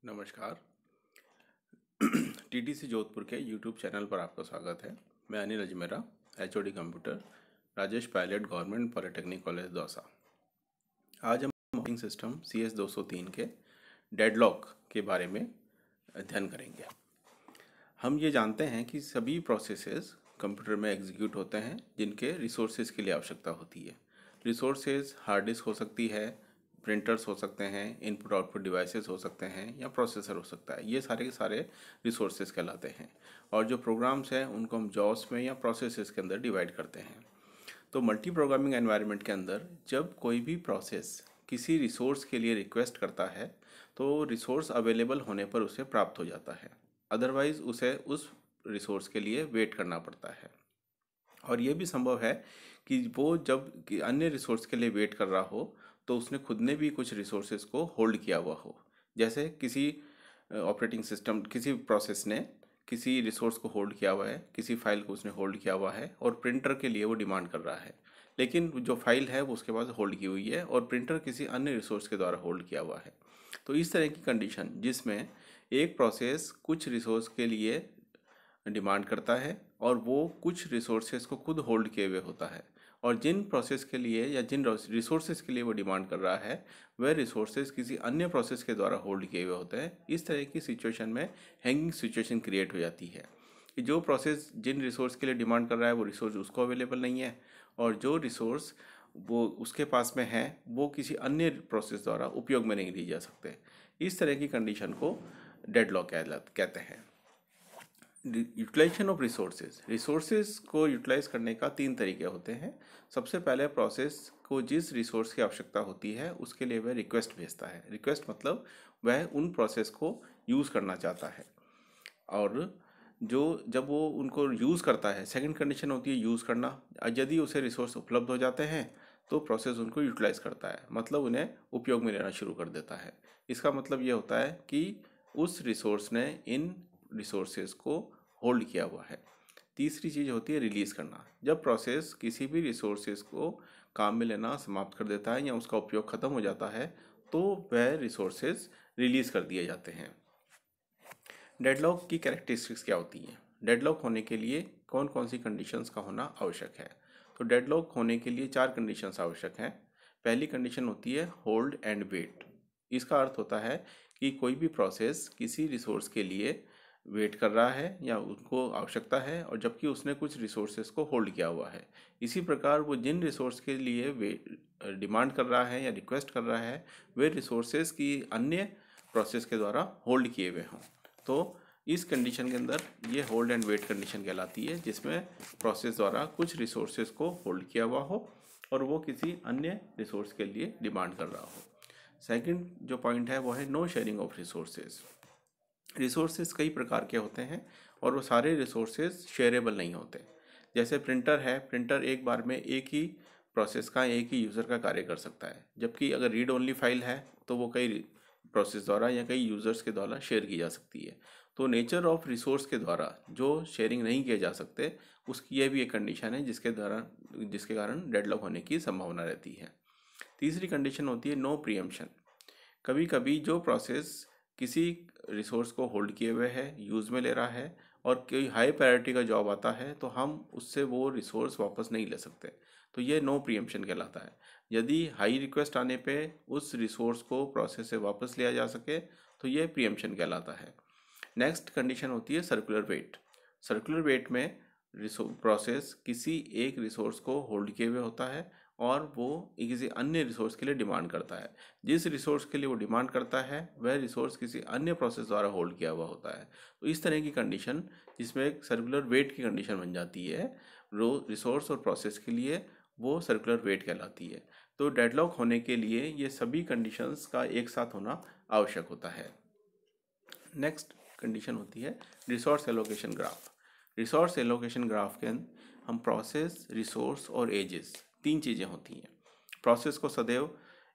नमस्कार। टीटीसी जोधपुर के YouTube channel पर आपका स्वागत है। मैं Anil Ajmera, HOD computer, Rajesh Pilot government polytechnic college Dausa. आज हम ऑपरेटिंग सिस्टम CS 203 के डेडलॉक के बारे में अध्ययन करेंगे। हम ये जानते हैं कि सभी प्रोसेसेस कंप्यूटर में एग्जीक्यूट होते हैं जिनके रिसोर्सेज के लिए आवश्यकता होती है। रिसोर्सेज हार्ड डिस्क हो सकती है, प्रिंटर्स हो सकते हैं, इनपुट आउटपुट डिवाइसेस हो सकते हैं या प्रोसेसर हो सकता है। ये सारे के सारे रिसोर्सेज कहलाते हैं और जो प्रोग्राम्स हैं उनको हम जॉब्स में या प्रोसेसेस के अंदर डिवाइड करते हैं। तो मल्टी प्रोग्रामिंग एनवायरनमेंट के अंदर जब कोई भी प्रोसेस किसी रिसोर्स के लिए रिक्वेस्ट करता है तो रिसोर्स अवेलेबल होने पर उसे प्राप्त हो जाता है, अदरवाइज उसे उस रिसोर्स के लिए वेट करना पड़ता है। और ये भी संभव है कि वो जब कि अन्य रिसोर्स के लिए वेट कर रहा हो तो उसने खुद ने भी कुछ रिसोर्सेज को होल्ड किया हुआ हो। जैसे किसी ऑपरेटिंग सिस्टम किसी प्रोसेस ने किसी रिसोर्स को होल्ड किया हुआ है, किसी फाइल को उसने होल्ड किया हुआ है और प्रिंटर के लिए वो डिमांड कर रहा है, लेकिन जो फाइल है वो उसके पास होल्ड की हुई है और प्रिंटर किसी अन्य रिसोर्स के द्वारा होल्ड किया हुआ है। तो इस तरह की कंडीशन जिसमें एक प्रोसेस कुछ रिसोर्स के लिए डिमांड करता है और वो कुछ रिसोर्सेज को खुद होल्ड किए हुए होता है, और जिन प्रोसेस के लिए या जिन रिसोर्सेज के लिए वो डिमांड कर रहा है वह रिसोर्सेज किसी अन्य प्रोसेस के द्वारा होल्ड किए हुए होते हैं। इस तरह की सिचुएशन में हैंगिंग सिचुएशन क्रिएट हो जाती है कि जो प्रोसेस जिन रिसोर्स के लिए डिमांड कर रहा है वो रिसोर्स उसको अवेलेबल नहीं है, और जो रिसोर्स वो उसके पास में है वो किसी अन्य प्रोसेस द्वारा उपयोग में नहीं ली जा सकते। इस तरह की कंडीशन को डेडलॉक कहते हैं। यूटिलाइजेशन ऑफ रिसोर्सेज को यूटिलाइज करने का 3 तरीके होते हैं। सबसे पहले प्रोसेस को जिस रिसोर्स की आवश्यकता होती है उसके लिए वह रिक्वेस्ट भेजता है। रिक्वेस्ट मतलब वह उन प्रोसेस को यूज़ करना चाहता है, और जो जब वो उनको यूज़ करता है, सेकंड कंडीशन होती है यूज़ करना। यदि उसे रिसोर्स उपलब्ध हो जाते हैं तो प्रोसेस उनको यूटिलाइज करता है, मतलब उन्हें उपयोग में लेना शुरू कर देता है। इसका मतलब ये होता है कि उस रिसोर्स ने इन रिसोर्सेज को होल्ड किया हुआ है। तीसरी चीज़ होती है रिलीज़ करना। जब प्रोसेस किसी भी रिसोर्सेज को काम में लेना समाप्त कर देता है या उसका उपयोग ख़त्म हो जाता है तो वह रिसोर्सेज रिलीज़ कर दिए जाते हैं। डेडलॉक की कैरेक्टरिस्टिक्स क्या होती हैं? डेडलॉक होने के लिए कौन कौन सी कंडीशंस का होना आवश्यक है? तो डेडलॉक होने के लिए 4 कंडीशंस आवश्यक हैं। पहली कंडीशन होती है होल्ड एंड वेट। इसका अर्थ होता है कि कोई भी प्रोसेस किसी रिसोर्स के लिए वेट कर रहा है या उनको आवश्यकता है, और जबकि उसने कुछ रिसोर्सेज को होल्ड किया हुआ है। इसी प्रकार वो जिन रिसोर्स के लिए डिमांड कर रहा है या रिक्वेस्ट कर रहा है वे रिसोर्सेज की अन्य प्रोसेस के द्वारा होल्ड किए हुए हों। तो इस कंडीशन के अंदर ये होल्ड एंड वेट कंडीशन कहलाती है, जिसमें प्रोसेस द्वारा कुछ रिसोर्सेज को होल्ड किया हुआ हो और वो किसी अन्य रिसोर्स के लिए डिमांड कर रहा हो। सेकंड जो पॉइंट है वो है no sharing of resources. Resources कई प्रकार के होते हैं और वो सारे रिसोर्सेज शेयरेबल नहीं होते। जैसे प्रिंटर है, प्रिंटर एक बार में एक ही प्रोसेस का एक ही यूज़र का कार्य कर सकता है, जबकि अगर रीड ओनली फाइल है तो वो कई प्रोसेस द्वारा या कई यूज़र्स के द्वारा शेयर की जा सकती है। तो नेचर ऑफ रिसोर्स के द्वारा जो शेयरिंग नहीं किए जा सकते उसकी यह भी एक कंडीशन है जिसके कारण डेडलॉक होने की संभावना रहती है। तीसरी कंडीशन होती है नो प्रीएम्पशन। कभी कभी जो प्रोसेस किसी रिसोर्स को होल्ड किए हुए है, यूज़ में ले रहा है और कोई हाई प्रायोरिटी का जॉब आता है तो हम उससे वो रिसोर्स वापस नहीं ले सकते, तो ये नो प्रीएम्पशन कहलाता है। यदि हाई रिक्वेस्ट आने पे उस रिसोर्स को प्रोसेस से वापस लिया जा सके तो ये प्रीएम्पशन कहलाता है। नेक्स्ट कंडीशन होती है सर्कुलर वेट। सर्कुलर वेट में प्रोसेस किसी एक रिसोर्स को होल्ड किए हुए होता है और वो किसी अन्य रिसोर्स के लिए डिमांड करता है। जिस रिसोर्स के लिए वो डिमांड करता है वह रिसोर्स किसी अन्य प्रोसेस द्वारा होल्ड किया हुआ होता है। तो इस तरह की कंडीशन जिसमें एक सर्कुलर वेट की कंडीशन बन जाती है रिसोर्स और प्रोसेस के लिए, वो सर्कुलर वेट कहलाती है। तो डेडलॉक होने के लिए ये सभी कंडीशंस का एक साथ होना आवश्यक होता है। नेक्स्ट कंडीशन होती है resource allocation graph. Resource allocation graph के अंदर हम प्रोसेस, रिसोर्स और एजेस 3 चीज़ें होती हैं। प्रोसेस को सदैव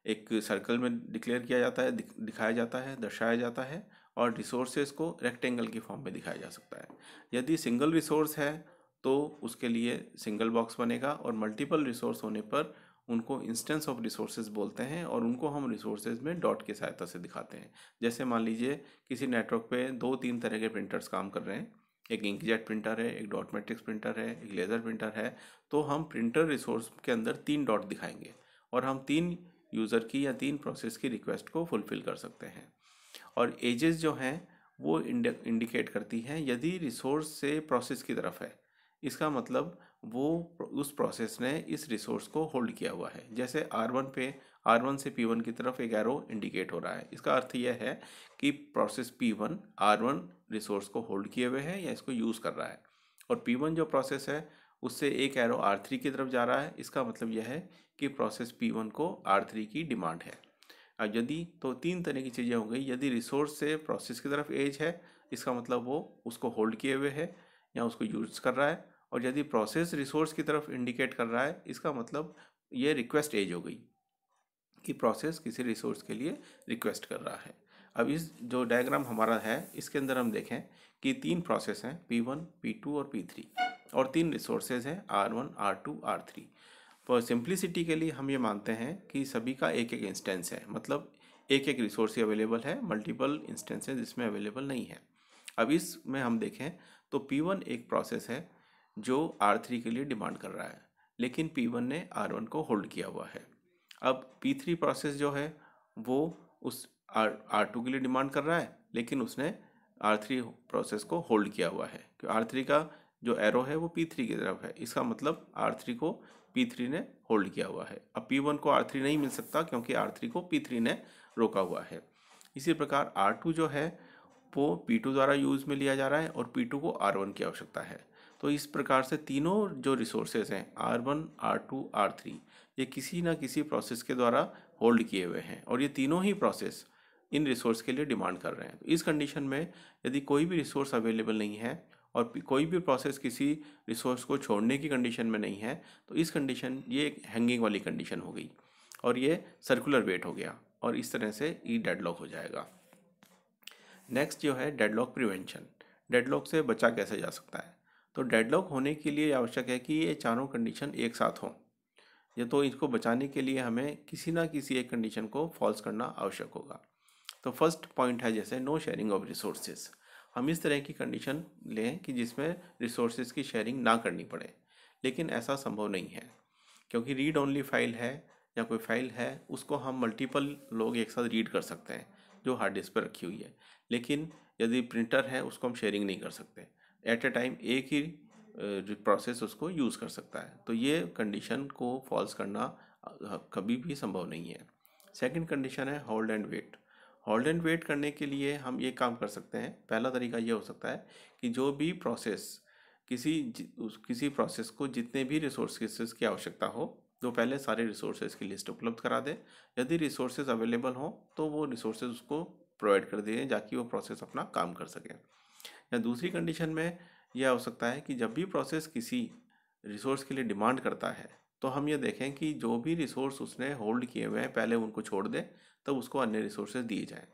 एक सर्कल में डिक्लेयर किया जाता है, दिखाया जाता है, दर्शाया जाता है, और रिसोर्सेज को रेक्टेंगल की फॉर्म में दिखाया जा सकता है। यदि सिंगल रिसोर्स है तो उसके लिए सिंगल बॉक्स बनेगा और मल्टीपल रिसोर्स होने पर उनको इंस्टेंस ऑफ रिसोर्सेज बोलते हैं और उनको हम रिसोर्सेज में डॉट की सहायता से दिखाते हैं। जैसे मान लीजिए किसी नेटवर्क पे 2-3 तरह के प्रिंटर्स काम कर रहे हैं, एक इंकजेट प्रिंटर है, एक डॉट मैट्रिक्स प्रिंटर है, एक लेज़र प्रिंटर है। तो हम प्रिंटर रिसोर्स के अंदर 3 डॉट दिखाएंगे और हम 3 यूज़र की या 3 प्रोसेस की रिक्वेस्ट को फुलफ़िल कर सकते हैं। और एजेस जो हैं वो इंडिकेट करती हैं यदि रिसोर्स से प्रोसेस की तरफ है, इसका मतलब वो उस प्रोसेस ने इस रिसोर्स को होल्ड किया हुआ है। जैसे R1 से P1 की तरफ एक एरो इंडिकेट हो रहा है, इसका अर्थ यह है कि प्रोसेस P1 R1 रिसोर्स को होल्ड किए हुए है या इसको यूज़ कर रहा है। और P1 जो प्रोसेस है उससे एक एरो R3 की तरफ जा रहा है, इसका मतलब यह है कि प्रोसेस P1 को R3 की डिमांड है। अब यदि तो 3 तरह की चीज़ें हो गई। यदि रिसोर्स से प्रोसेस की तरफ एज है, इसका मतलब वो उसको होल्ड किए हुए है या उसको यूज़ कर रहा है। और यदि प्रोसेस रिसोर्स की तरफ इंडिकेट कर रहा है, इसका मतलब ये रिक्वेस्ट एज हो गई कि प्रोसेस किसी रिसोर्स के लिए रिक्वेस्ट कर रहा है। अब इस जो डायग्राम हमारा है इसके अंदर हम देखें कि 3 प्रोसेस हैं, P1, P2 और P3, और 3 रिसोर्सेज हैं, R1, R2, R3। For simplicity के लिए हम ये मानते हैं कि सभी का एक एक इंस्टेंस है, मतलब एक एक रिसोर्स ही अवेलेबल है, मल्टीपल इंस्टेंसेज इसमें अवेलेबल नहीं है। अब इसमें हम देखें तो P1 एक प्रोसेस है जो R3 के लिए डिमांड कर रहा है, लेकिन P1 ने R1 को होल्ड किया हुआ है। अब P3 प्रोसेस जो है वो उस R2 के लिए डिमांड कर रहा है, लेकिन उसने R3 प्रोसेस को होल्ड किया हुआ है, क्योंकि R3 का जो एरो है वो P3 की तरफ है, इसका मतलब R3 को P3 ने होल्ड किया हुआ है। अब P1 को R3 नहीं मिल सकता क्योंकि R3 को P3 ने रोका हुआ है। इसी प्रकार R2 जो है वो P2 द्वारा यूज़ में लिया जा रहा है और P2 को R1 की आवश्यकता है। तो इस प्रकार से तीनों जो रिसोर्सेज हैं R1, R2, R3, ये किसी ना किसी प्रोसेस के द्वारा होल्ड किए हुए हैं और ये तीनों ही प्रोसेस इन रिसोर्स के लिए डिमांड कर रहे हैं। तो इस कंडीशन में यदि कोई भी रिसोर्स अवेलेबल नहीं है और कोई भी प्रोसेस किसी रिसोर्स को छोड़ने की कंडीशन में नहीं है, तो इस कंडीशन ये एक हैंगिंग वाली कंडीशन हो गई और ये सर्कुलर वेट हो गया और इस तरह से ई डेडलॉक हो जाएगा। नेक्स्ट जो है डेडलॉक प्रिवेंशन। डेडलॉक से बचा कैसे जा सकता है? तो डेडलॉक होने के लिए आवश्यक है कि ये चारों कंडीशन एक साथ हों। ये तो इसको बचाने के लिए हमें किसी ना किसी एक कंडीशन को फॉल्स करना आवश्यक होगा। तो फर्स्ट पॉइंट है जैसे नो शेयरिंग ऑफ रिसोर्सेज। हम इस तरह की कंडीशन लें कि जिसमें रिसोर्सेज की शेयरिंग ना करनी पड़े, लेकिन ऐसा संभव नहीं है क्योंकि रीड ओनली फाइल है या कोई फाइल है उसको हम मल्टीपल लोग एक साथ रीड कर सकते हैं जो हार्ड डिस्क पर रखी हुई है, लेकिन यदि प्रिंटर है उसको हम शेयरिंग नहीं कर सकते। एट ए टाइम एक ही प्रोसेस उसको यूज़ कर सकता है, तो ये कंडीशन को फॉल्स करना कभी भी संभव नहीं है। सेकंड कंडीशन है hold and wait. Hold and wait करने के लिए हम ये काम कर सकते हैं। पहला तरीका ये हो सकता है कि जो भी प्रोसेस किसी प्रोसेस को जितने भी रिसोर्सेज की आवश्यकता हो तो पहले सारे रिसोर्सेज की लिस्ट उपलब्ध करा दे। यदि रिसोर्सेज अवेलेबल हो तो वो रिसोर्सेज उसको प्रोवाइड कर दिए ताकि वो प्रोसेस अपना काम कर सके। या दूसरी कंडीशन में यह हो सकता है कि जब भी प्रोसेस किसी रिसोर्स के लिए डिमांड करता है तो हम ये देखें कि जो भी रिसोर्स उसने होल्ड किए हुए हैं पहले उनको छोड़ दे, तब उसको अन्य रिसोर्सेज दिए जाएँ।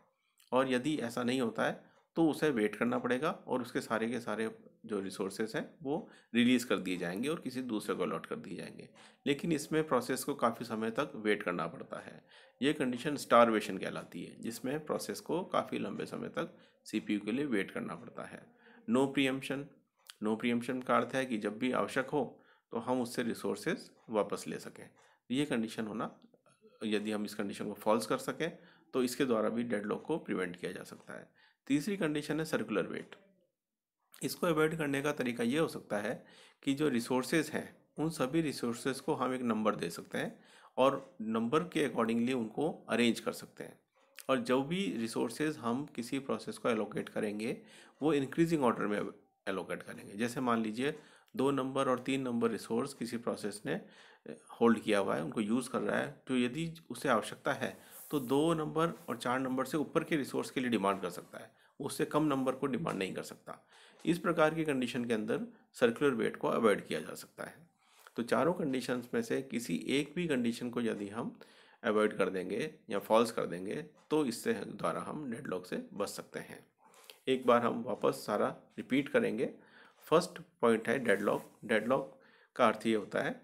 और यदि ऐसा नहीं होता है तो उसे वेट करना पड़ेगा और उसके सारे के सारे जो रिसोर्सेज हैं वो रिलीज़ कर दिए जाएंगे और किसी दूसरे को अलॉट कर दिए जाएंगे, लेकिन इसमें प्रोसेस को काफ़ी समय तक वेट करना पड़ता है। ये कंडीशन स्टारवेशन कहलाती है, जिसमें प्रोसेस को काफ़ी लंबे समय तक सीपीयू के लिए वेट करना पड़ता है। No preemption. नो प्रीएम्पशन का अर्थ है कि जब भी आवश्यक हो तो हम उससे रिसोर्सेज वापस ले सकें। ये कंडीशन होना, यदि हम इस कंडीशन को फॉल्स कर सकें तो इसके द्वारा भी डेडलॉक को प्रिवेंट किया जा सकता है। तीसरी कंडीशन है सर्कुलर वेट। इसको अवॉइड करने का तरीका ये हो सकता है कि जो रिसोर्सेज हैं उन सभी रिसोर्सेज को हम एक नंबर दे सकते हैं और नंबर के अकॉर्डिंगली उनको अरेंज कर सकते हैं। और जो भी रिसोर्सेज हम किसी प्रोसेस को एलोकेट करेंगे वो इंक्रीजिंग ऑर्डर में एलोकेट करेंगे। जैसे मान लीजिए 2 नंबर और 3 नंबर रिसोर्स किसी प्रोसेस ने होल्ड किया हुआ है, उनको यूज़ कर रहा है, तो यदि उसे आवश्यकता है तो 2 नंबर और 4 नंबर से ऊपर के रिसोर्स के लिए डिमांड कर सकता है, उससे कम नंबर को डिमांड नहीं कर सकता। इस प्रकार की कंडीशन के अंदर सर्कुलर वेट को अवॉइड किया जा सकता है। तो चारों कंडीशंस में से किसी एक भी कंडीशन को यदि हम अवॉइड कर देंगे या फॉल्स कर देंगे तो इससे द्वारा हम डेडलॉक से बच सकते हैं। एक बार हम वापस सारा रिपीट करेंगे। फर्स्ट पॉइंट है डेडलॉक। डेडलॉक का अर्थ ये होता है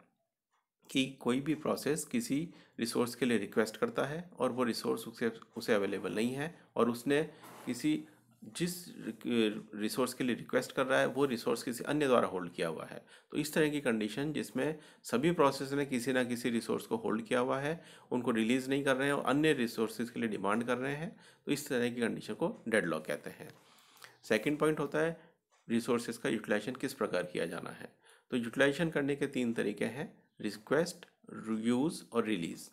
कि कोई भी प्रोसेस किसी रिसोर्स के लिए रिक्वेस्ट करता है और वो रिसोर्स उसे अवेलेबल नहीं है, और उसने किसी जिस रिसोर्स के लिए रिक्वेस्ट कर रहा है वो रिसोर्स किसी अन्य द्वारा होल्ड किया हुआ है। तो इस तरह की कंडीशन जिसमें सभी प्रोसेस ने किसी ना किसी रिसोर्स को होल्ड किया हुआ है, उनको रिलीज़ नहीं कर रहे हैं और अन्य रिसोर्सेज के लिए डिमांड कर रहे हैं, तो इस तरह की कंडीशन को डेडलॉक कहते हैं। सेकंड पॉइंट होता है रिसोर्सेज का यूटिलाइजेशन किस प्रकार किया जाना है। तो यूटिलाइजेशन करने के तीन तरीके हैं, रिक्वेस्ट, यूज़ और रिलीज़।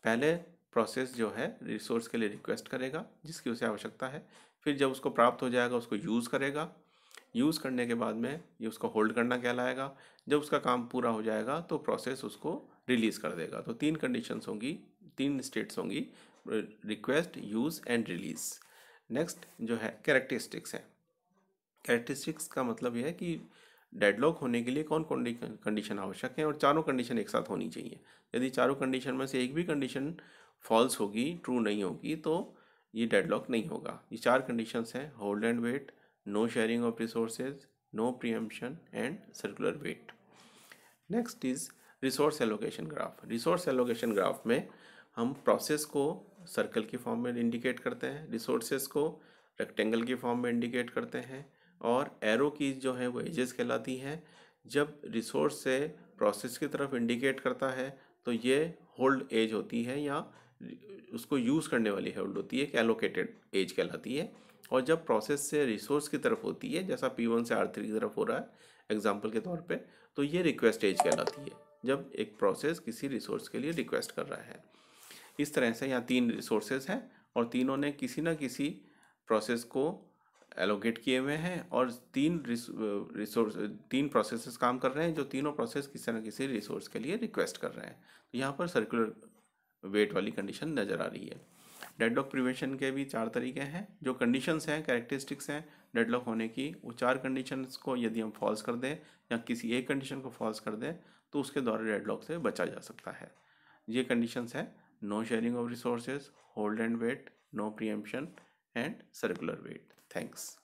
पहले प्रोसेस जो है रिसोर्स के लिए रिक्वेस्ट करेगा जिसकी उसे आवश्यकता है, फिर जब उसको प्राप्त हो जाएगा उसको यूज़ करेगा, यूज़ करने के बाद में ये उसको होल्ड करना कहलाएगा, जब उसका काम पूरा हो जाएगा तो प्रोसेस उसको रिलीज़ कर देगा। तो तीन कंडीशंस होंगी, तीन स्टेट्स होंगी, request, use and release. Next जो है कैरेक्टरिस्टिक्स है। कैरेक्टरिस्टिक्स का मतलब यह है कि डेडलॉक होने के लिए कौन कौन कंडीशन आवश्यक है, और चारों कंडीशन एक साथ होनी चाहिए। यदि चारों कंडीशन में से एक भी कंडीशन फॉल्स होगी, ट्रू नहीं होगी, तो ये डेडलॉक नहीं होगा। ये चार कंडीशंस हैं, hold and wait, no sharing of resources, no preemption and circular wait. Next is resource allocation graph. Resource allocation graph में हम प्रोसेस को सर्कल की फॉर्म में इंडिकेट करते हैं, रिसोर्सेज को रेक्टेंगल की फॉर्म में इंडिकेट करते हैं, और एरो की जो है वो एजेस कहलाती हैं। जब रिसोर्स से प्रोसेस की तरफ इंडिकेट करता है तो ये होल्ड एज होती है, या उसको यूज़ करने वाली होल्ड होती है, एलोकेटेड एज कहलाती है। और जब प्रोसेस से रिसोर्स की तरफ होती है, जैसा P1 से R3 की तरफ हो रहा है एग्जाम्पल के तौर पे, तो ये रिक्वेस्ट एज कहलाती है, जब एक प्रोसेस किसी रिसोर्स के लिए रिक्वेस्ट कर रहा है। इस तरह से यहाँ तीन रिसोर्सेज हैं और तीनों ने किसी न किसी प्रोसेस को एलोकेट किए हुए हैं, और तीन प्रोसेसेस काम कर रहे हैं, जो तीनों प्रोसेस किसी न किसी रिसोर्स के लिए रिक्वेस्ट कर रहे हैं। तो यहाँ पर सर्कुलर वेट वाली कंडीशन नज़र आ रही है। डेडलॉक प्रिवेंशन के भी चार तरीके हैं। जो कंडीशंस हैं, कैरेक्टरिस्टिक्स हैं डेडलॉक होने की, वो चार कंडीशंस को यदि हम फॉल्स कर दें या किसी एक कंडीशन को फॉल्स कर दें तो उसके द्वारा डेडलॉक से बचा जा सकता है। ये कंडीशंस हैं, no sharing of resources, hold and wait, no preemption and circular wait. Thanks.